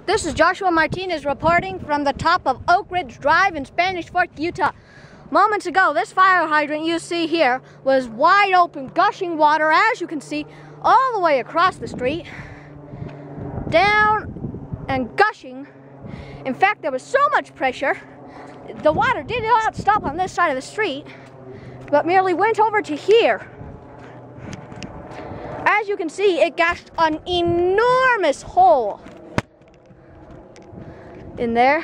This is Joshua Martinez reporting from the top of Oak Ridge Drive in Spanish Fork, Utah. Moments ago, this fire hydrant you see here was wide open, gushing water, as you can see, all the way across the street, down and gushing. In fact, there was so much pressure, the water did not stop on this side of the street, but merely went over to here. As you can see, it gashed an enormous hole in there.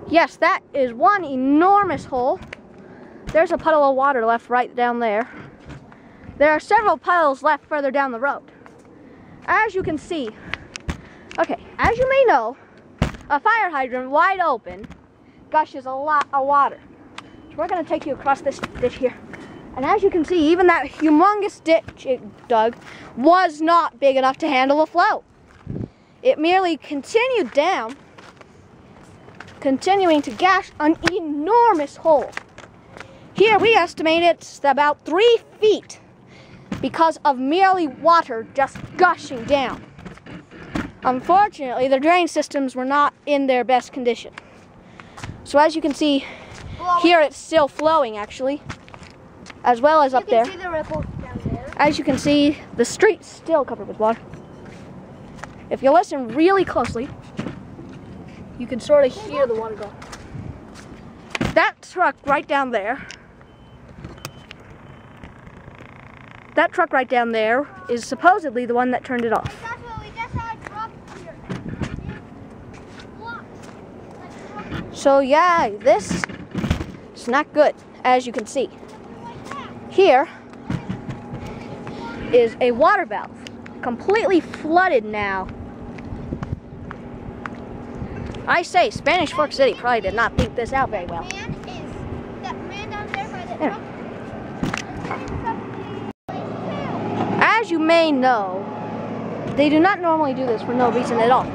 Yes, that is one enormous hole. There's a puddle of water left right down there. There are several puddles left further down the road. As you can see, okay, as you may know, a fire hydrant wide open gushes a lot of water. So we're going to take you across this ditch here. And as you can see, even that humongous ditch it dug was not big enough to handle the flow. It merely continued down, continuing to gash an enormous hole. Here we estimate it's about 3 feet because of merely water just gushing down. Unfortunately, the drain systems were not in their best condition. So as you can see, here it's still flowing actually, as well as up there. You can see the ripples down there. As you can see, the street's still covered with water. If you listen really closely, you can sort of hear the water go. That truck right down there, is supposedly the one that turned it off. So yeah, this is not good, as you can see. Here is a water valve, completely flooded now. I say, Spanish Fork City probably did not think this out very well. As you may know, they do not normally do this for no reason at all.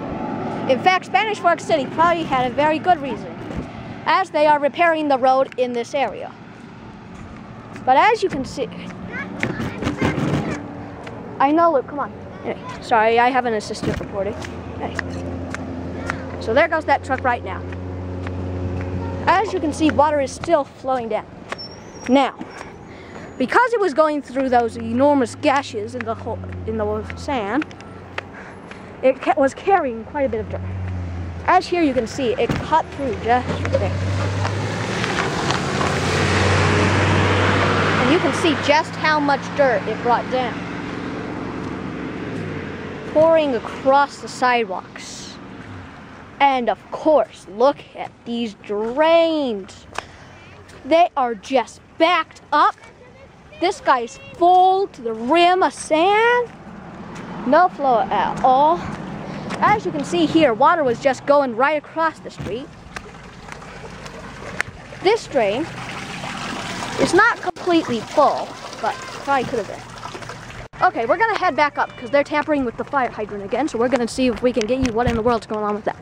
In fact, Spanish Fork City probably had a very good reason, as they are repairing the road in this area. But as you can see, I know, Luke, come on. Anyway, sorry, I have an assistant reporting. Okay. So there goes that truck right now. As you can see, water is still flowing down. Now, because it was going through those enormous gashes in the hole, in the sand, it was carrying quite a bit of dirt. As here you can see, it cut through just there. And you can see just how much dirt it brought down, pouring across the sidewalks. And of course, look at these drains. They are just backed up. This guy's full to the rim of sand. No flow at all. As you can see here, water was just going right across the street. This drain is not completely full, but probably could have been. Okay, we're gonna head back up because they're tampering with the fire hydrant again, so we're gonna see if we can get you what in the world's going on with that.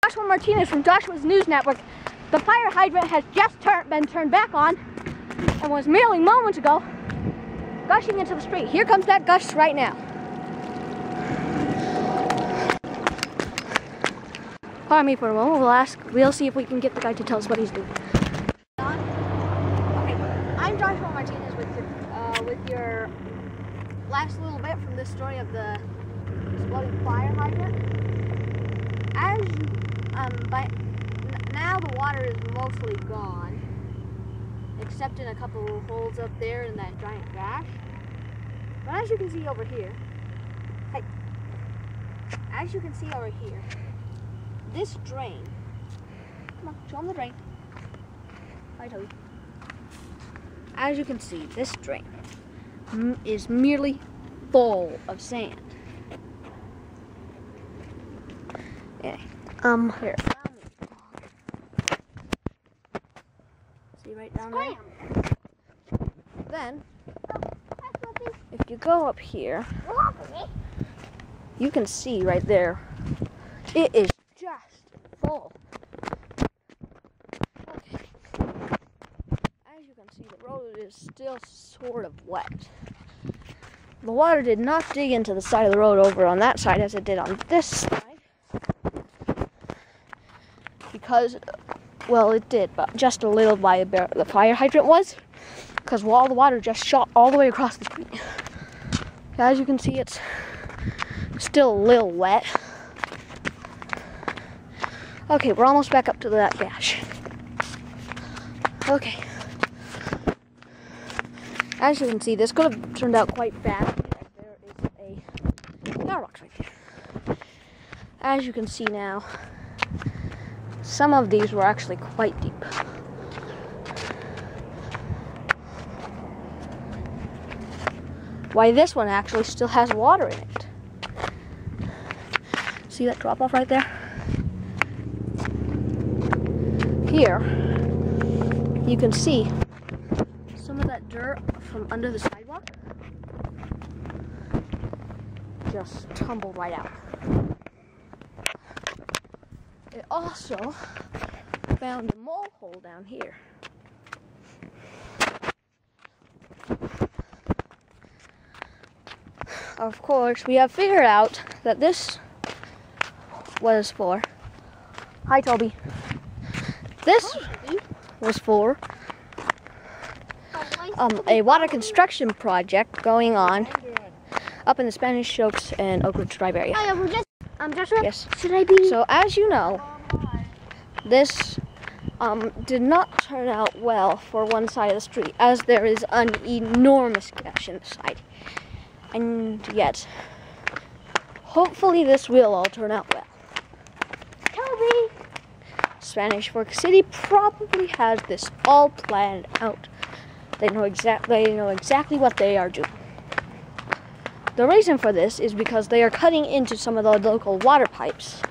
Joshua Martinez from Joshua's News Network. The fire hydrant has just been turned back on and was merely moments ago gushing into the street. Here comes that gush right now. Pardon me for a moment, we'll see if we can get the guy to tell us what he's doing. Okay, I'm Joshua Martinez with your last little bit from this story of the exploding fire hydrant. As now the water is mostly gone, except in a couple of holes up there in that giant gash. But as you can see over here, this drain, come on, show them the drain. I tell you. As you can see, this drain is merely full of sand. Okay, here. See right down there? Then, if you go up here, you can see right there, it is just full. Okay. As you can see, the road is still sort of wet. The water did not dig into the side of the road over on that side as it did on this side. Because, well, it did, but just a little by the fire hydrant was. Because all the water just shot all the way across the street. As you can see, it's still a little wet. Okay, we're almost back up to that gash. Okay. As you can see, this could have turned out quite bad. There is a firebox right there. As you can see now, some of these were actually quite deep. Why, this one actually still has water in it. See that drop off right there? Here, you can see some of that dirt from under the sidewalk just tumbled right out. It also found a mole hole down here. Of course, we have figured out that this was for... Hi, Toby. This was for a water construction project going on up in the Spanish Oaks and Oak Ridge Drive area. Joshua, yes. Should I be? So as you know, this did not turn out well for one side of the street, as there is an enormous gash in the side. And yet, hopefully this will all turn out well. Toby! Spanish Fork City probably has this all planned out. They know exactly what they are doing. The reason for this is because they are cutting into some of the local water pipes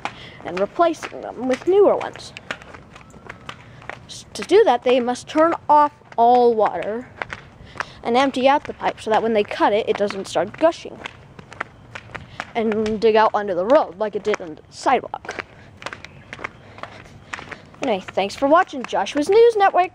and replacing them with newer ones. To do that, they must turn off all water and empty out the pipe so that when they cut it, it doesn't start gushing and dig out under the road like it did on the sidewalk. Anyway, thanks for watching Joshua's News Network.